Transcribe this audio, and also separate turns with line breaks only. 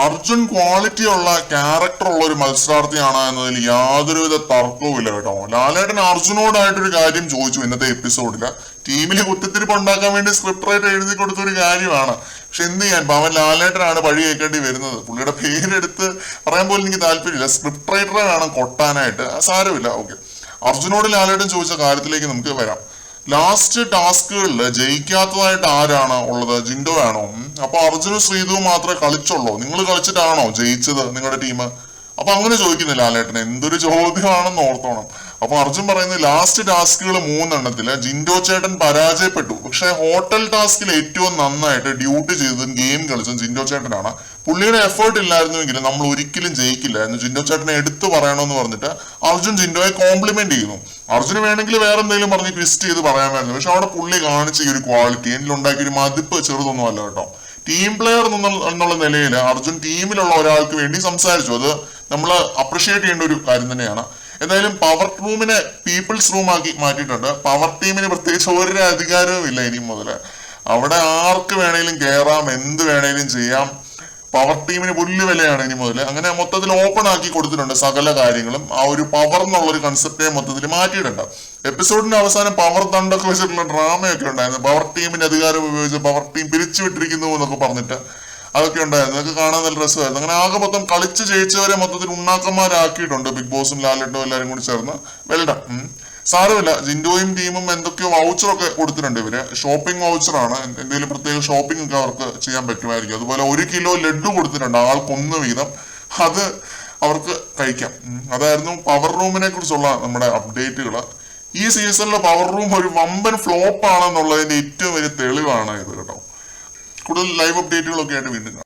Arjun quality ഉള്ള character ഉള്ള ഒരു മത്സരാർത്ഥിയാണ് എന്നതിൽ യാതൊരുവിധ തർക്കവുമില്ല കേട്ടോ. ലാലേട്ടൻ അർജുനോടായിട്ടൊരു കാര്യം ചോദിച്ചു ഇന്നത്തെ എപ്പിസോഡില്. ടീമിന് കുത്തിത്തിരിപ്പ് ഉണ്ടാക്കാൻ വേണ്ടി സ്ക്രിപ്റ്റ് റൈറ്റർ എഴുതി കൊടുത്ത ഒരു കാര്യമാണ്. പക്ഷെ എന്ത് ചെയ്യാൻ, അവൻ ലാലേട്ടനാണ് പഴി കേൾക്കേണ്ടി വരുന്നത്. പുള്ളിയുടെ പേരെടുത്ത് പറയാൻ പോലും എനിക്ക് താല്പര്യമില്ല. സ്ക്രിപ്റ്റ് റൈറ്ററെ വേണം കൊട്ടാനായിട്ട്. സാരമില്ല, ഓക്കെ. അർജുനോട് ലാലേട്ടൻ ചോദിച്ച കാര്യത്തിലേക്ക് നമുക്ക് വരാം. ലാസ്റ്റ് ടാസ്കുകളിൽ ജയിക്കാത്തതായിട്ട് ആരാണ് ഉള്ളത്? ജിൻഡോ ആണോ? അപ്പൊ അർജുനും ശ്രീധുവും മാത്രമേ കളിച്ചുള്ളൂ. നിങ്ങൾ കളിച്ചിട്ടാണോ ജയിച്ചത് നിങ്ങളുടെ ടീം? അപ്പൊ അങ്ങനെ ചോദിക്കുന്നില്ല ലാലേട്ടൻ. എന്തൊരു ചോദ്യമാണെന്ന് ഓർത്തോണം. അപ്പൊ അർജുൻ പറയുന്നത് ലാസ്റ്റ് ടാസ്കുകൾ 3 ജിൻഡോ ചേട്ടൻ പരാജയപ്പെട്ടു. പക്ഷെ ഹോട്ടൽ ടാസ്കിൽ ഏറ്റവും നന്നായിട്ട് ഡ്യൂട്ടി ചെയ്തതും ഗെയിം കളിച്ചതും ജിൻഡോ ചേട്ടനാണ്. പുള്ളിയുടെ എഫേർട്ട് ഇല്ലായിരുന്നുവെങ്കിൽ നമ്മൾ ഒരിക്കലും ജയിക്കില്ലായിരുന്നു. ജിൻഡോ ചേട്ടനെ എടുത്തു പറയണമെന്ന് പറഞ്ഞിട്ട് അർജുൻ ജിൻഡോയെ കോംപ്ലിമെന്റ് ചെയ്യുന്നു. അർജുന് വേണമെങ്കിൽ വേറെ എന്തെങ്കിലും പറഞ്ഞ് ട്വിസ്റ്റ് ചെയ്ത് പറയാമായിരുന്നു. പക്ഷെ അവിടെ പുള്ളി കാണിച്ച ഈ ഒരു ക്വാളിറ്റി, എന്നിലുണ്ടാക്കിയ ഒരു മതിപ്പ് ചെറുതൊന്നും അല്ല കേട്ടോ. ടീം പ്ലെയർ എന്നുള്ള നിലയിൽ അർജുൻ ടീമിലുള്ള ഒരാൾക്ക് വേണ്ടി സംസാരിച്ചു. അത് നമ്മൾ അപ്രിഷിയേറ്റ് ചെയ്യേണ്ട ഒരു കാര്യം തന്നെയാണ്. എന്തായാലും പവർ റൂമിനെ പീപ്പിൾസ് റൂം ആക്കി മാറ്റിയിട്ടുണ്ട്. പവർ ടീമിന് പ്രത്യേകിച്ച് ഒരു അധികാരവും ഇല്ല ഇനി മുതൽ. അവിടെ ആർക്ക് വേണേലും കയറാം, എന്ത് വേണേലും ചെയ്യാം. പവർ ടീമിന് പുല്ല് വിലയാണ് ഇനി മുതൽ. അങ്ങനെ മൊത്തത്തിൽ ഓപ്പൺ ആക്കി കൊടുത്തിട്ടുണ്ട് സകല കാര്യങ്ങളും. ആ ഒരു പവർ എന്നുള്ള ഒരു കൺസെപ്റ്റേ മൊത്തത്തിൽ മാറ്റിയിട്ടുണ്ട്. എപ്പിസോഡിന്റെ അവസാനം പവർ തണ്ടൊക്കെ വെച്ചിട്ടുള്ള ഡ്രാമയൊക്കെ ഉണ്ടായിരുന്നു. പവർ ടീമിന്റെ അധികാരം ഉപയോഗിച്ച് പവർ ടീം പിരിച്ചുവിട്ടിരിക്കുന്നു എന്നൊക്കെ പറഞ്ഞിട്ട് അതൊക്കെ ഉണ്ടായിരുന്നു. അതൊക്കെ കാണാൻ നല്ല രസമായിരുന്നു. അങ്ങനെ ആകെ മൊത്തം കളിച്ച് ജയിച്ചവരെ മൊത്തത്തിൽ ഉണ്ണാക്കന്മാരാക്കിയിട്ടുണ്ട് ബിഗ് ബോസും ലാലേട്ടും എല്ലാവരും കൂടി ചേർന്ന്. വെൽഡൺ. സാരമില്ല, ജിൻഡോയും ടീമും എന്തൊക്കെയോ വൗച്ചറൊക്കെ കൊടുത്തിട്ടുണ്ട് ഇവര്. ഷോപ്പിംഗ് വൗച്ചറാണ്. എന്തെങ്കിലും പ്രത്യേക ഷോപ്പിംഗ് ഒക്കെ അവർക്ക് ചെയ്യാൻ പറ്റുമായിരിക്കും. അതുപോലെ 1 കിലോ ലഡു കൊടുത്തിട്ടുണ്ട് ആൾക്കൊന്ന് വീതം. അത് അവർക്ക് കഴിക്കാം. അതായിരുന്നു പവർ റൂമിനെ കുറിച്ചുള്ള നമ്മുടെ അപ്ഡേറ്റുകൾ. ഈ സീസണിലെ പവർ റൂം ഒരു വമ്പൻ ഫ്ലോപ്പ് ആണെന്നുള്ളതിന്റെ ഏറ്റവും വലിയ തെളിവാണ് ഇത് കേട്ടോ. കൂടുതൽ ലൈവ് അപ്ഡേറ്റുകളൊക്കെ ആയിട്ട് വീണ്ടും കാണാം.